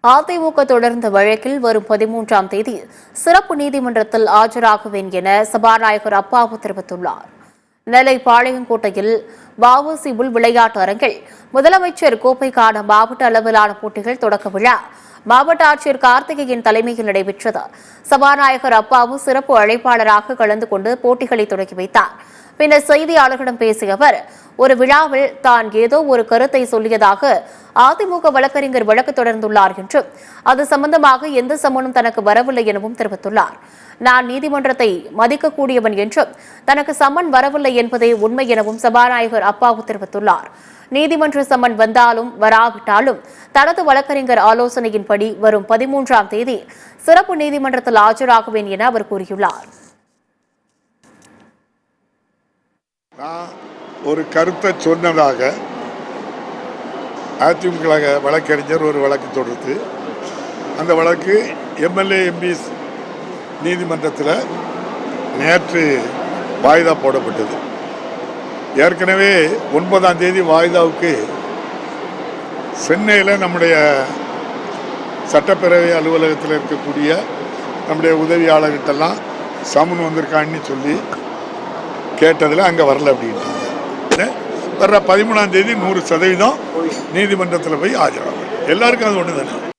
அதிமுக தொடர்ந்த வழக்கில் வரும் 13ஆம் தேதி சிறப்பு நீதிமன்றத்தில் ஆஜராகுவேன் என சபாநாயகர் அப்பாவு தெரிவித்துள்ளார். நெல்லை பாளையங்கோட்டையில் வஉசி உள் விளையாட்டு அரங்கில் முதலமைச்சர் கோப்பைக்கான மாவட்ட அளவிலான போட்டிகள் தொடக்க விழா மாவட்ட ஆட்சியர் கார்த்திகேயன் தலைமையில் நடைபெற்றது. சபாநாயகர் அப்பாவு சிறப்பு அழைப்பாளராக கலந்து கொண்டு போட்டிகளை தொடங்கி வைத்தார். பின்னர் செய்தியாளர்களிடம் பேசிய அவர், ஒரு விழாவில் தான் ஏதோ ஒரு கருத்தை சொல்லியதாக அதிமுக வழக்கறிஞர் வழக்கு தொடர்ந்துள்ளார் என்றும் அது சம்பந்தமாக எந்த சம்மனும் தனக்கு வரவில்லை எனவும் தெரிவித்துள்ளார். நான் நீதிமன்றத்தை மதிக்கக்கூடியவன் என்றும் தனக்கு சம்மன் வரவில்லை என்பதே உண்மை எனவும் சபாநாயகர் அப்பாவு தெரிவித்துள்ளார். நீதிமன்ற சம்மன் வந்தாலும் வராவிட்டாலும் தனது வழக்கறிஞர் ஆலோசனையின்படி வரும் 13ஆம் தேதி சிறப்பு நீதிமன்றத்தில் ஆஜராகுவேன் என அவர் கூறியுள்ளார். நான் ஒரு கருத்தை சொன்னதாக அதிமுக வழக்கறிஞர் ஒரு வழக்கு தொடுத்து அந்த வழக்கு எம்எல்ஏ எம்பிஸ் நீதிமன்றத்தில் நேற்று வாய்தா போடப்பட்டது. ஏற்கனவே 9ஆம் தேதி வாய்தாவுக்கு சென்னையில் நம்முடைய சட்டப்பேரவை அலுவலகத்தில் இருக்கக்கூடிய நம்முடைய உதவியாளர்கிட்டெல்லாம் சமன் வந்திருக்கான்னு சொல்லி கேட்டதில் அங்கே வரல அப்படின்ட்டாங்க. வர்ற 13ஆம் தேதி 100% நீதிமன்றத்தில் போய் ஆஜராகும். எல்லாருக்கும் அது ஒன்று தானே.